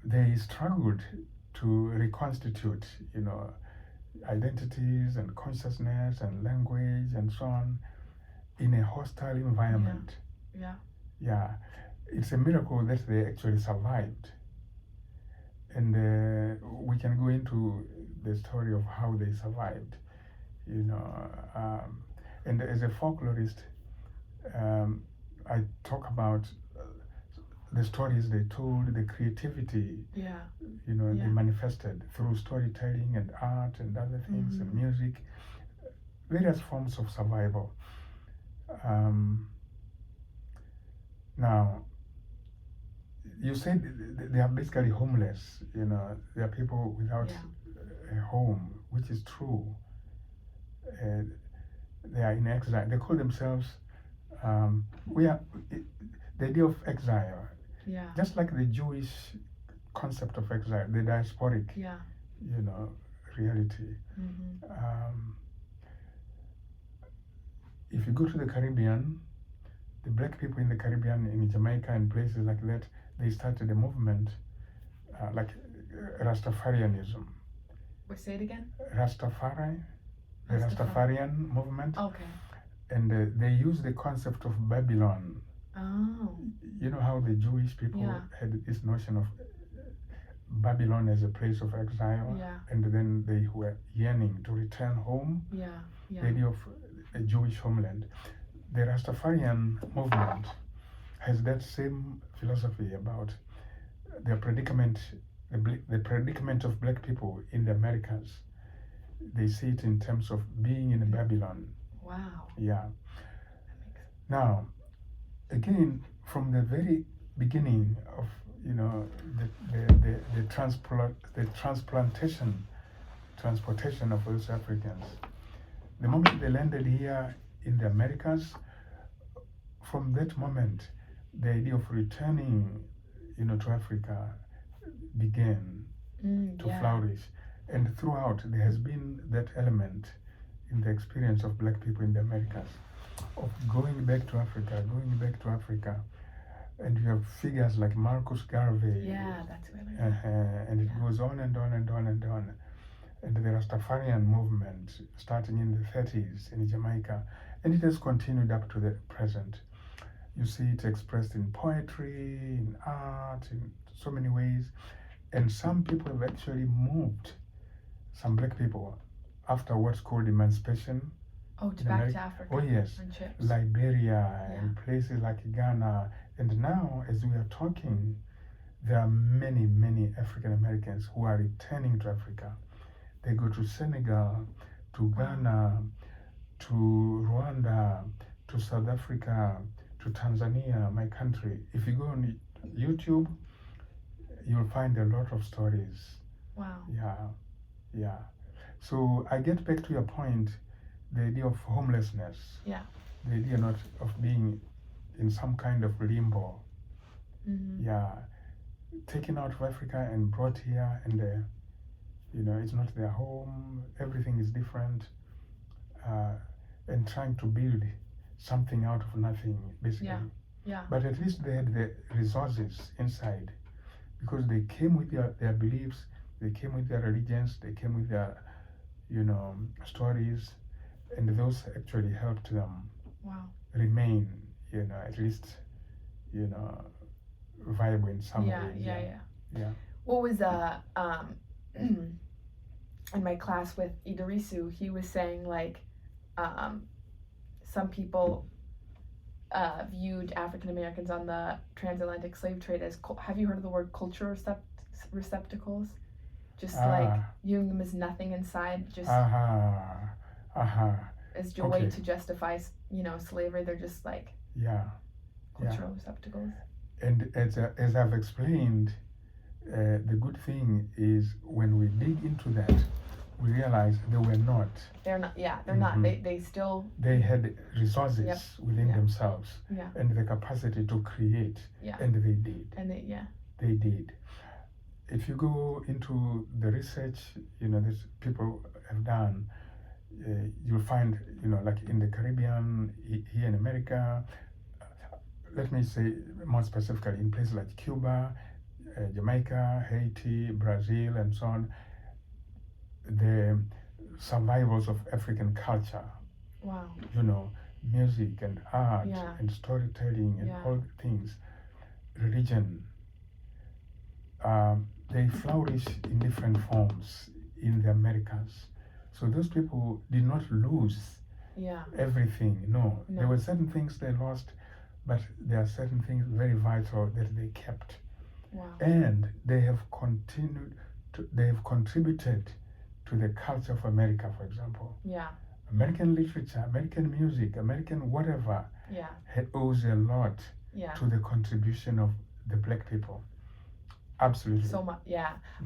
[SPEAKER 2] they struggled to reconstitute, identities and consciousness and language and so on in a hostile environment. Yeah. It's a miracle that they actually survived, and we can go into the story of how they survived. And as a folklorist, I talk about the stories they told, the creativity, they manifested through storytelling and art and other things and music, various forms of survival. Now, you said they are basically homeless, they are people without a home, which is true. They are in exile. They call themselves, the idea of exile, just like the Jewish concept of exile, the diasporic, reality. If you go to the Caribbean, the black people in the Caribbean, in Jamaica and places like that, they started a movement like Rastafarianism.
[SPEAKER 1] Say it again?
[SPEAKER 2] The Rastafarian movement.
[SPEAKER 1] Okay.
[SPEAKER 2] And they use the concept of Babylon.
[SPEAKER 1] Oh.
[SPEAKER 2] You know how the Jewish people had this notion of Babylon as a place of exile, and then they were yearning to return home. The idea of a Jewish homeland. The Rastafarian movement has that same philosophy about the predicament, the predicament of black people in the Americas. They see it in terms of being in Babylon.
[SPEAKER 1] Wow.
[SPEAKER 2] Yeah. Now, again, from the very beginning of the transportation of those Africans, the moment they landed here in the Americas, from that moment, the idea of returning, to Africa began to flourish. And throughout, there has been that element in the experience of black people in the Americas of going back to Africa. And you have figures like Marcus Garvey.
[SPEAKER 1] Yeah, that's really
[SPEAKER 2] and it goes on and on and on and on. And the Rastafarian movement starting in the 30s in Jamaica, and it has continued up to the present. You see it expressed in poetry, in art, in so many ways. And some people have actually moved, some black people, after what's called emancipation.
[SPEAKER 1] Back to Africa.
[SPEAKER 2] Oh yes, Liberia and places like Ghana. And now, as we are talking, there are many, many African Americans who are returning to Africa. They go to Senegal, to Ghana, to Rwanda, to South Africa, to Tanzania, my country. If you go on YouTube, you'll find a lot of stories.
[SPEAKER 1] Wow.
[SPEAKER 2] Yeah. So I get back to your point, the idea of homelessness.
[SPEAKER 1] Yeah.
[SPEAKER 2] The idea not of being in some kind of limbo.
[SPEAKER 1] Mm-hmm.
[SPEAKER 2] Yeah. Taken out of Africa and brought here, and it's not their home. Everything is different. And trying to build something out of nothing, basically.
[SPEAKER 1] Yeah.
[SPEAKER 2] But at least they had the resources inside, because they came with their beliefs, they came with their religions, they came with their, stories, and those actually helped them remain, at least, viable in some ways.
[SPEAKER 1] Yeah. What was in my class with Idrisu, he was saying like some people viewed African Americans on the transatlantic slave trade as have you heard of the word culture receptacles? Just like viewing them as nothing inside, just as a way to justify slavery. They're just like cultural receptacles.
[SPEAKER 2] And as I've explained, the good thing is when we dig into that, we realize they were not.
[SPEAKER 1] They're not. Yeah, they're not. They still.
[SPEAKER 2] They had resources within themselves and the capacity to create.
[SPEAKER 1] Yeah.
[SPEAKER 2] And they did. They did. If you go into the research, that people have done, you'll find, like in the Caribbean, here in America, let me say more specifically, in places like Cuba, Jamaica, Haiti, Brazil, and so on, the survivals of African culture.
[SPEAKER 1] Wow.
[SPEAKER 2] Music and art and storytelling and all the things, religion, they flourish in different forms in the Americas. So those people did not lose everything. No. There were certain things they lost, but there are certain things very vital that they kept.
[SPEAKER 1] Wow.
[SPEAKER 2] And they have contributed to the culture of America, for example.
[SPEAKER 1] Yeah.
[SPEAKER 2] American literature, American music, American whatever owes a lot to the contribution of the black people. Absolutely.
[SPEAKER 1] So much,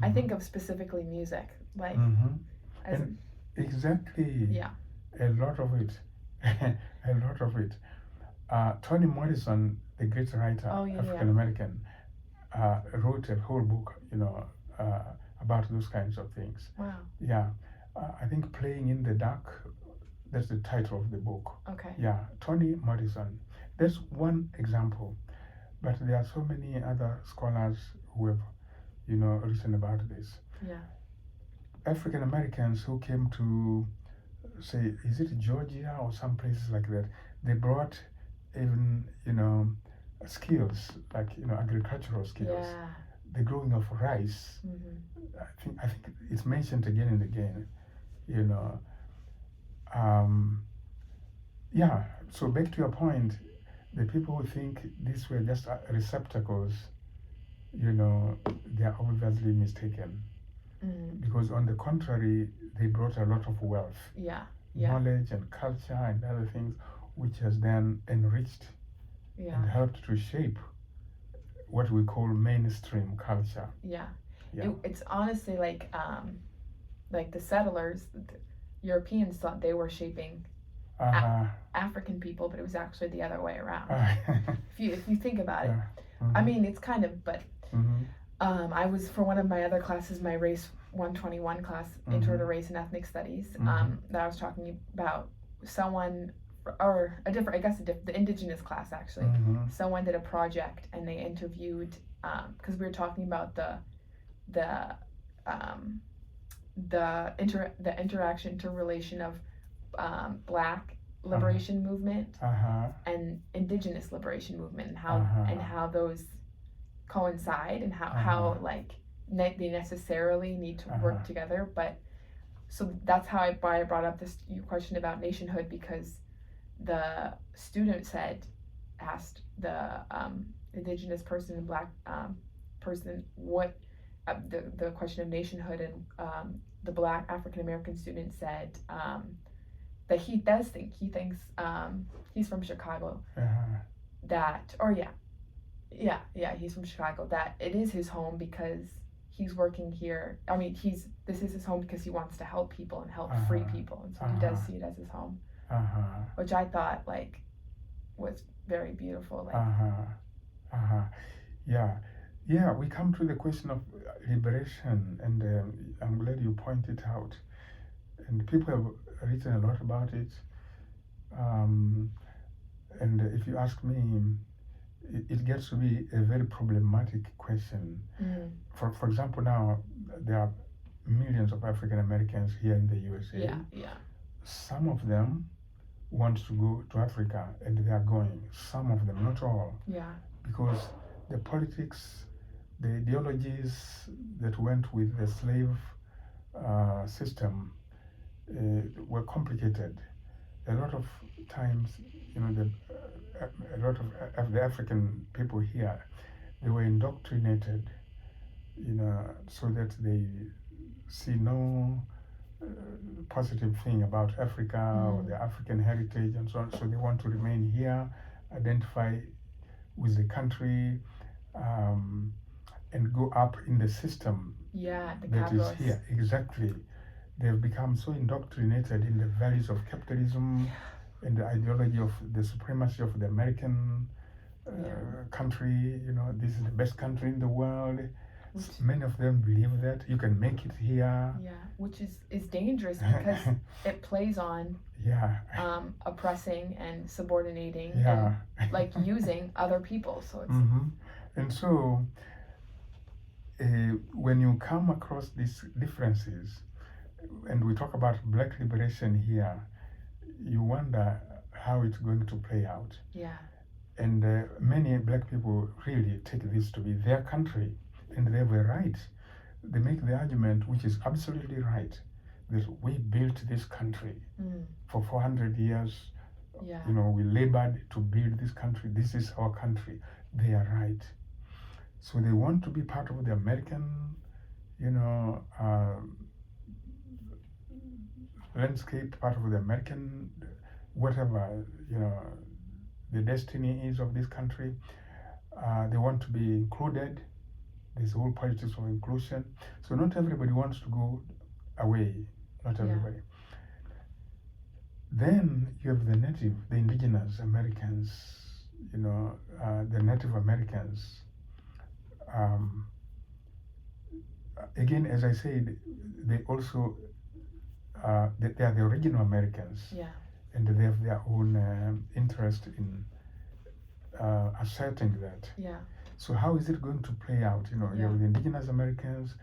[SPEAKER 1] I think of specifically music, like
[SPEAKER 2] exactly.
[SPEAKER 1] Yeah.
[SPEAKER 2] A lot of it. A lot of it. Toni Morrison, the great writer, African American, wrote a whole book, about those kinds of things.
[SPEAKER 1] Wow.
[SPEAKER 2] Yeah. I think Playing in the Dark, that's the title of the book.
[SPEAKER 1] Okay.
[SPEAKER 2] Yeah. Toni Morrison. That's one example. But there are so many other scholars who have, written about this.
[SPEAKER 1] Yeah.
[SPEAKER 2] African Americans who came to, say, is it Georgia or some places like that? They brought even, skills like, agricultural skills.
[SPEAKER 1] Yeah.
[SPEAKER 2] The growing of rice. I think it's mentioned again and again. So back to your point, the people who think these were just receptacles, they are obviously mistaken. Because on the contrary, they brought a lot of wealth, knowledge and culture and other things, which has then enriched and helped to shape what we call mainstream culture.
[SPEAKER 1] It's honestly like the settlers, the Europeans thought they were shaping African people, but it was actually the other way around. If you think about it, I mean, it's kind of, but I was, for one of my other classes, my Race 121 class, Intro to Race and Ethnic Studies, that I was talking about someone, or a different, I guess the indigenous class actually, someone did a project and they interviewed, because we were talking about the interaction, interrelation of Black liberation movement and indigenous liberation movement, and how those coincide, and how like they necessarily need to work together. But so that's how I brought up this question about nationhood, because the student asked the indigenous person and Black person what the question of nationhood, and the Black African American student said that he thinks he's from Chicago, that, or he's from Chicago, that it is his home because he's working here. I mean, this is his home because he wants to help people and help free people, and so he does see it as his home, which I thought like was very beautiful. Like,
[SPEAKER 2] yeah, we come to the question of liberation, and I'm glad you pointed out, and people have written a lot about it, and if you ask me, it gets to be a very problematic question. For example, now there are millions of African Americans here in the USA. Some of them want to go to Africa, and they are going. Some of them, not all. Because the politics, the ideologies that went with the slave system were complicated. A lot of times, a lot of the African people here, they were indoctrinated, so that they see no positive thing about Africa or the African heritage and so on. So they want to remain here, identify with the country, and go up in the system that is here. Exactly. They've become so indoctrinated in the values of capitalism and the ideology of the supremacy of the American country. This is the best country in the world. Many of them believe that you can make it here.
[SPEAKER 1] Which is dangerous, because it plays on oppressing and subordinating and like using other people. So it's
[SPEAKER 2] and so when you come across these differences, and we talk about Black liberation here, you wonder how it's going to play out. And many Black people really take this to be their country, and they have a right. They make the argument, which is absolutely right, that we built this country for 400 years. We labored to build this country. This is our country. They are right. So they want to be part of the American, landscape, part of the American, whatever, the destiny is of this country. They want to be included. There's whole politics of inclusion. So not everybody wants to go away. Not everybody. Then you have the indigenous Americans, the Native Americans. Again, as I said, they also they are the original Americans, and they have their own interest in asserting that. So how is it going to play out? You have the indigenous Americans,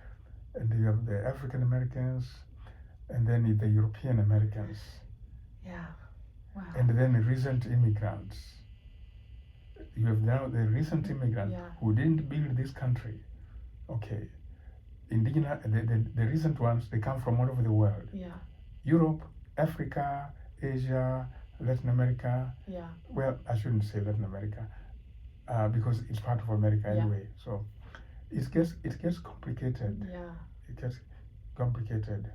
[SPEAKER 2] and you have the African Americans, and then the European Americans. And then the recent immigrants. You have now the recent immigrants who didn't build this country. Okay. Indigenous, the recent ones, they come from all over the world. Europe, Africa, Asia, Latin America. Well, I shouldn't say Latin America, because it's part of America anyway. So it gets complicated. It gets complicated.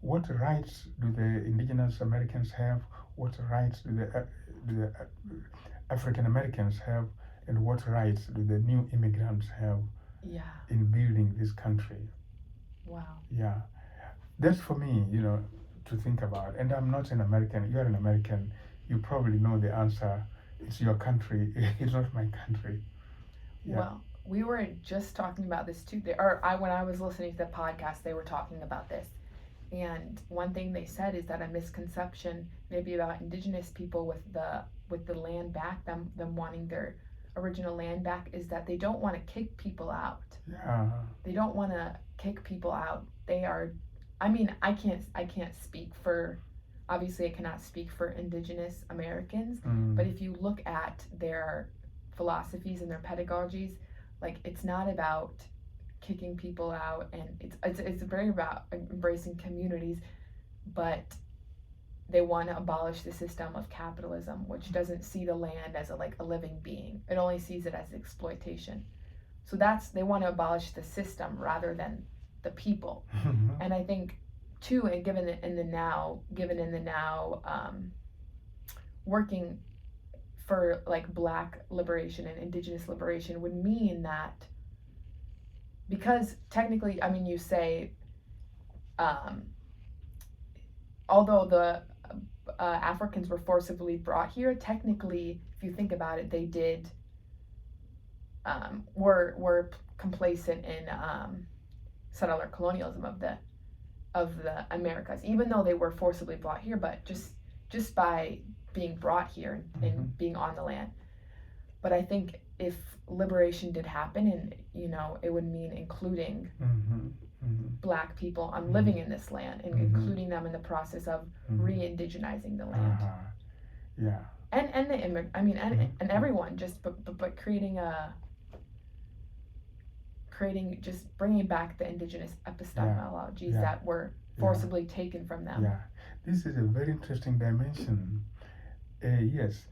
[SPEAKER 2] What rights do the indigenous Americans have? What rights do the African Americans have? And what rights do the new immigrants have in building this country? That's for me, to think about. And I'm not an American. You're an American. You probably know the answer. It's your country. It's not my country. Yeah.
[SPEAKER 1] Well, we were just talking about this too. When I was listening to the podcast, they were talking about this. And one thing they said is that a misconception maybe about indigenous people with the land back, them wanting their original land back, is that they don't want to kick people out.
[SPEAKER 2] Yeah.
[SPEAKER 1] They don't want to kick people out. They are, I mean, I can't speak for, obviously I cannot speak for indigenous Americans, but if you look at their philosophies and their pedagogies, like it's not about kicking people out, and it's very about embracing communities, but they want to abolish the system of capitalism, which doesn't see the land as a living being. It only sees it as exploitation. So they want to abolish the system rather than the people. And I think too, and given in the now, working for like Black liberation and indigenous liberation would mean that, because technically, I mean, you say, although the Africans were forcibly brought here, technically, if you think about it, they did were complacent in settler colonialism of the Americas, even though they were forcibly brought here, but just by being brought here and being on the land. But I think if liberation did happen, and it would mean including Black people living in this land, and including them in the process of re-indigenizing the land.
[SPEAKER 2] Yeah.
[SPEAKER 1] And the and everyone, but just bringing back the indigenous epistemologies that were forcibly taken from them.
[SPEAKER 2] Yeah, this is a very interesting dimension. Yes,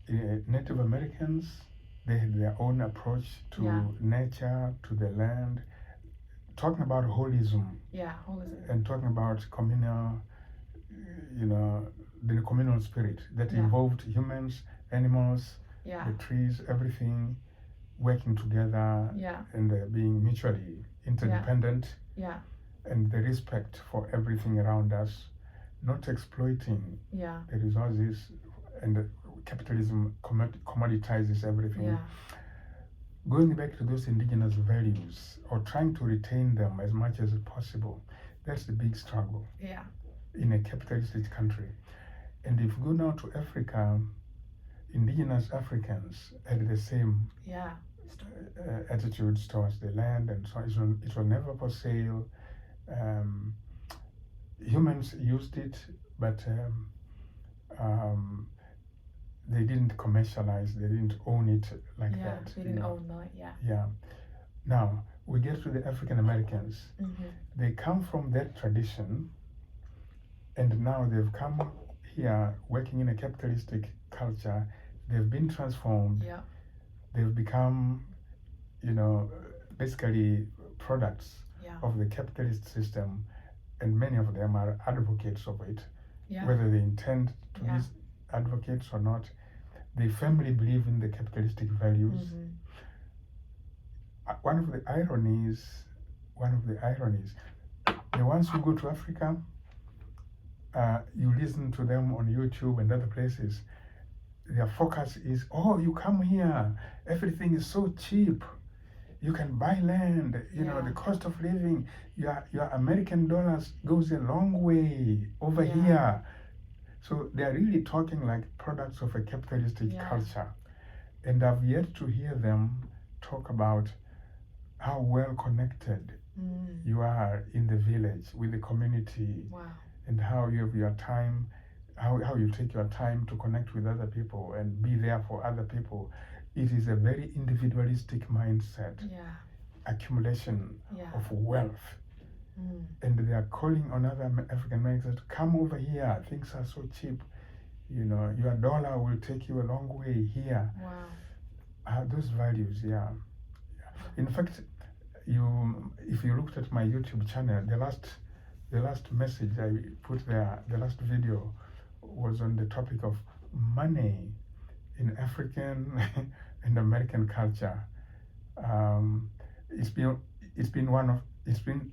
[SPEAKER 2] Native Americans, they had their own approach to nature, to the land, talking about holism.
[SPEAKER 1] Yeah, holism.
[SPEAKER 2] And talking about communal, the communal spirit that involved humans, animals, the trees, everything working together, and being mutually interdependent, and the respect for everything around us, not exploiting the resources, and capitalism commoditizes everything. Going back to those indigenous values, or trying to retain them as much as possible, that's the big struggle in a capitalistic country. And if you go now to Africa, indigenous Africans had the same attitudes towards the land, and so it was never for sale. Humans used it, but they didn't commercialize, they didn't own it like that.
[SPEAKER 1] They didn't own it,
[SPEAKER 2] Yeah. Now, we get to the African Americans. They come from that tradition, and now they've come here working in a capitalistic culture. They've been transformed. They've become, basically products of the capitalist system, and many of them are advocates of it, whether they intend to be advocates or not. They firmly believe in the capitalistic values. One of the ironies, the ones who go to Africa, you listen to them on YouTube and other places, their focus is, you come here, everything is so cheap. You can buy land, the cost of living, your American dollars goes a long way over here. So they're really talking like products of a capitalistic culture. And I've yet to hear them talk about how well connected you are in the village with the community, and how you have your time, how you take your time to connect with other people and be there for other people. It is a very individualistic mindset, accumulation of wealth. And they are calling on other African Americans to come over here. Things are so cheap. Your dollar will take you a long way here. Those values, In fact, if you looked at my YouTube channel, the last message I put there, the last video, was on the topic of money in African and American culture. It's been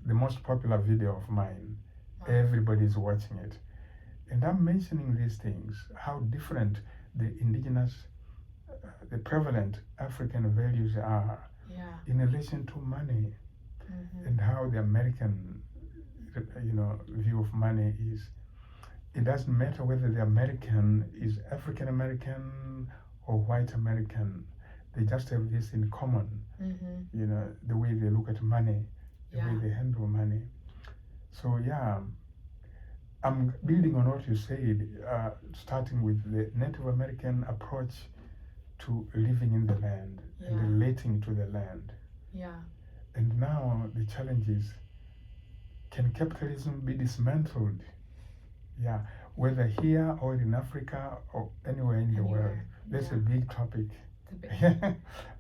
[SPEAKER 2] the most popular video of mine. Everybody's watching it. And I'm mentioning these things, how different the indigenous the prevalent African values are in relation to money and how the American, view of money is. It doesn't matter whether the American is African American or white American. They just have this in common, the way they look at money, the way they handle money. So I'm building on what you said, starting with the Native American approach to living in the land and relating to the land. And now the challenge is, can capitalism be dismantled? Whether here or in Africa or anywhere in the world. That's a big topic.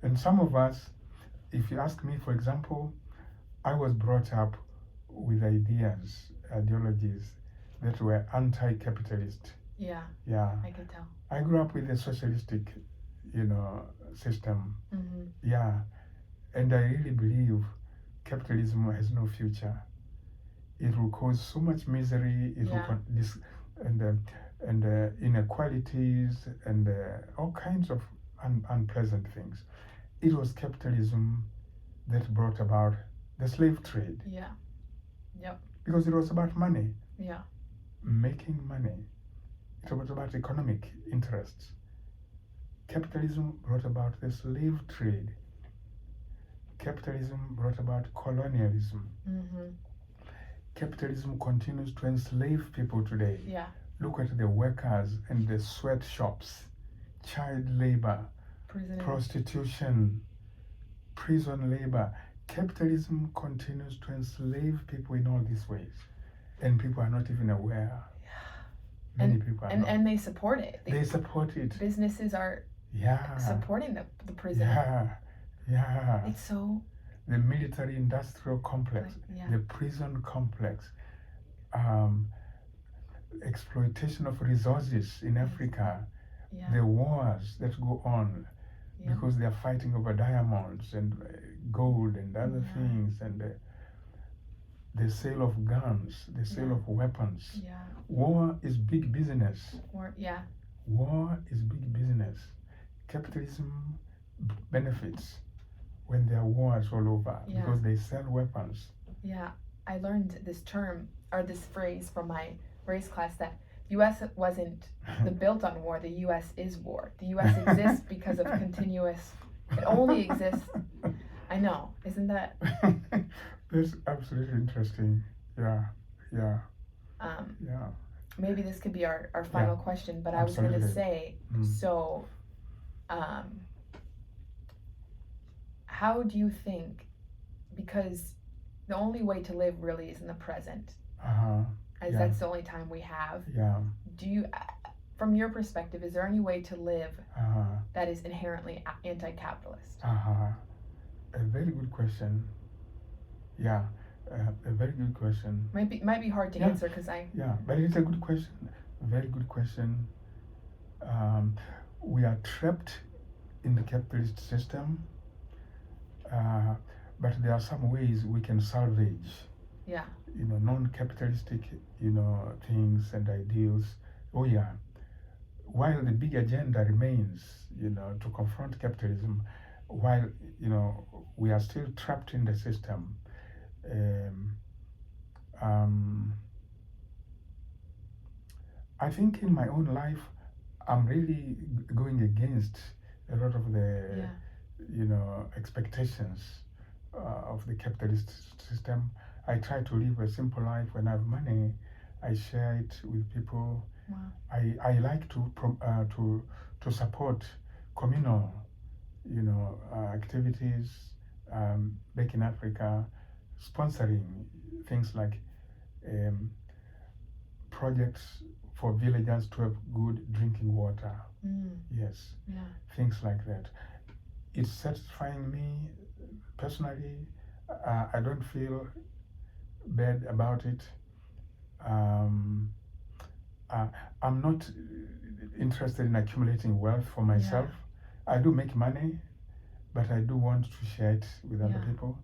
[SPEAKER 2] And some of us, if you ask me, for example, I was brought up with ideologies that were anti-capitalist.
[SPEAKER 1] I can tell.
[SPEAKER 2] I grew up with a socialistic, system. And I really believe capitalism has no future. It will cause so much misery. It will inequalities and all kinds of unpleasant things. It was capitalism that brought about the slave trade. Because it was about money. Making money. It was about economic interests. Capitalism brought about the slave trade. Capitalism brought about colonialism. Capitalism continues to enslave people today. Look at the workers and the sweatshops, child labor, prostitution, prison labor. Capitalism continues to enslave people in all these ways. And people are not even aware. Many people are not.
[SPEAKER 1] And they support it.
[SPEAKER 2] They support it.
[SPEAKER 1] Businesses are supporting the prison. It's so...
[SPEAKER 2] The military-industrial complex, the prison complex, exploitation of resources in Africa, the wars that go on because they are fighting over diamonds and gold and other things, and the sale of guns, the sale of weapons. War is big business. War is big business. Capitalism benefits when there are wars all over because they sell weapons.
[SPEAKER 1] I learned this term or this phrase from my race class that the U.S. wasn't built on war. The U.S. is war. The U.S. exists because of continuous. It only exists. I know, isn't that?
[SPEAKER 2] That's absolutely interesting.
[SPEAKER 1] Maybe this could be our final question, but I was going to say, how do you think, because the only way to live really is in the present, as that's the only time we have. Do you, from your perspective, is there any way to live that is inherently anti-capitalist?
[SPEAKER 2] A very good question. A very good question.
[SPEAKER 1] Might be hard to answer because
[SPEAKER 2] but it's a good question. A very good question. We are trapped in the capitalist system. But there are some ways we can salvage, non-capitalistic, things and ideals. While the big agenda remains, to confront capitalism, while, we are still trapped in the system. I think in my own life, I'm really going against a lot of the expectations of the capitalist system. I try to live a simple life. When I have money, I share it with people. I like to support communal, activities back in Africa, sponsoring things like projects for villagers to have good drinking water. Things like that. It's satisfying me personally. I don't feel bad about it. I'm not interested in accumulating wealth for myself. I do make money, but I do want to share it with other people.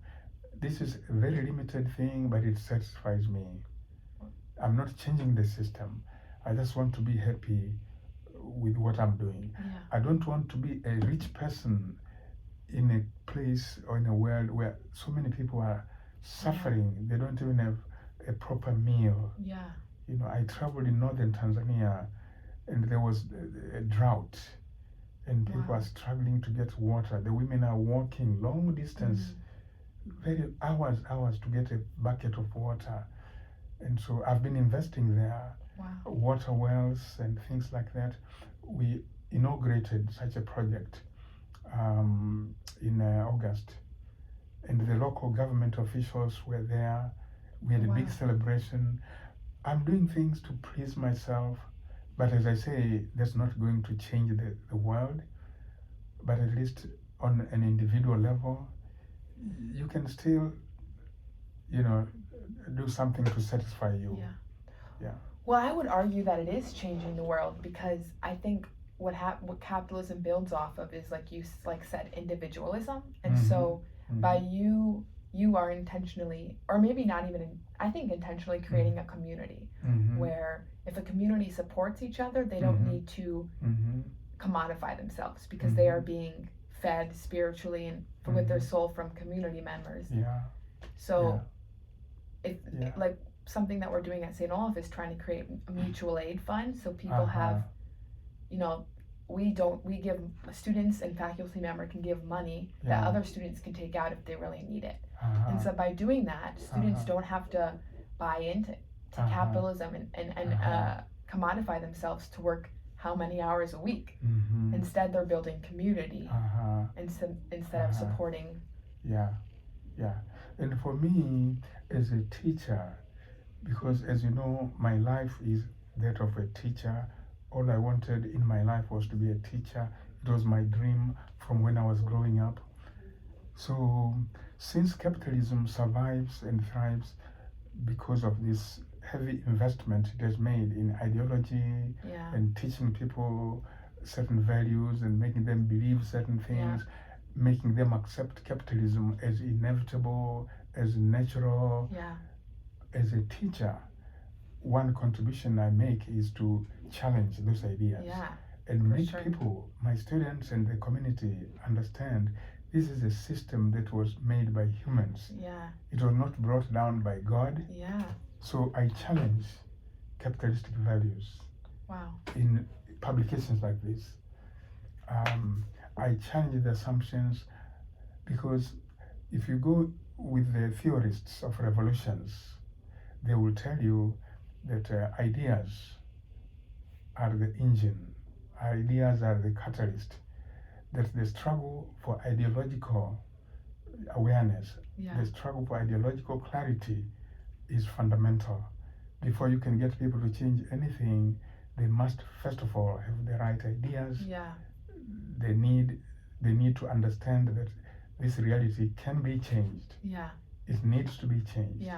[SPEAKER 2] This is a very limited thing, but it satisfies me. I'm not changing the system. I just want to be happy with what I'm doing.
[SPEAKER 1] Yeah.
[SPEAKER 2] I don't want to be a rich person in a place or in a world where so many people are suffering. They don't even have a proper meal.
[SPEAKER 1] Yeah.
[SPEAKER 2] You know, I traveled in northern Tanzania and there was a drought and people are struggling to get water. The women are walking long distance, very hours to get a bucket of water. And so I've been investing there. Water wells and things like that. We inaugurated such a project in August, and the local government officials were there. We had a big celebration. I'm doing things to please myself, but as I say, that's not going to change the world. But at least on an individual level, you can still, do something to satisfy you. Yeah.
[SPEAKER 1] Well, I would argue that it is changing the world, because I think what capitalism builds off of is, like you said, individualism. And so by you are intentionally, or maybe not even, I think intentionally creating a community where if a community supports each other, they don't need to commodify themselves, because they are being fed spiritually and with their soul from community members. So like something that we're doing at St. Olaf is trying to create a mutual aid fund, so people have, we give students and faculty member can give money that other students can take out if they really need it. And so by doing that, students don't have to buy into capitalism and commodify themselves to work how many hours a week. Instead, they're building community instead of supporting.
[SPEAKER 2] Yeah. And for me, as a teacher, because as you know, my life is that of a teacher. All I wanted in my life was to be a teacher. It was my dream from when I was growing up. So since capitalism survives and thrives because of this heavy investment it has made in ideology and teaching people certain values and making them believe certain things, making them accept capitalism as inevitable, as natural. As a teacher, one contribution I make is to challenge those ideas and make people, my students and the community, understand this is a system that was made by humans. It was not brought down by God. So I challenge capitalistic values in publications like this. I challenge the assumptions, because if you go with the theorists of revolutions, they will tell you that ideas are the engine, ideas are the catalyst, that the struggle for ideological awareness, the struggle for ideological clarity is fundamental. Before you can get people to change anything, they must first of all have the right ideas. They need to understand that this reality can be changed. It needs to be changed.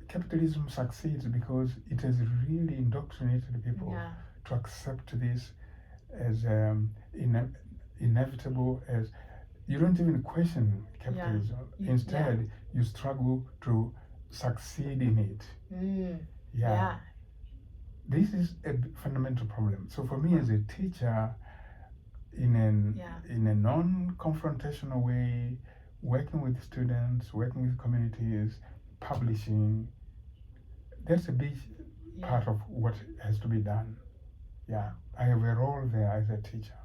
[SPEAKER 2] Capitalism succeeds because it has really indoctrinated people to accept this as inevitable, as you don't even question capitalism. Instead, you struggle to succeed in it. This is a fundamental problem. So for me as a teacher, in a non-confrontational way, working with students, working with communities, publishing, that's a big part of what has to be done. I have a role there as a teacher.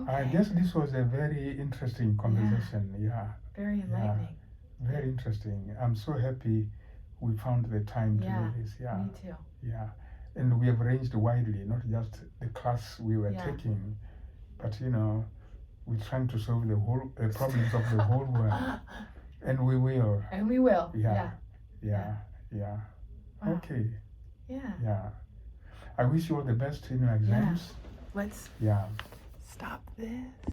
[SPEAKER 2] I guess this was a very interesting conversation.
[SPEAKER 1] Very enlightening.
[SPEAKER 2] Very interesting. I'm so happy we found the time to do this.
[SPEAKER 1] Me too.
[SPEAKER 2] And we have ranged widely, not just the class we were taking, but we're trying to solve the whole problems of the whole world. And we will.
[SPEAKER 1] Yeah.
[SPEAKER 2] Wow. Okay. I wish you all the best in your exams.
[SPEAKER 1] Let's stop this.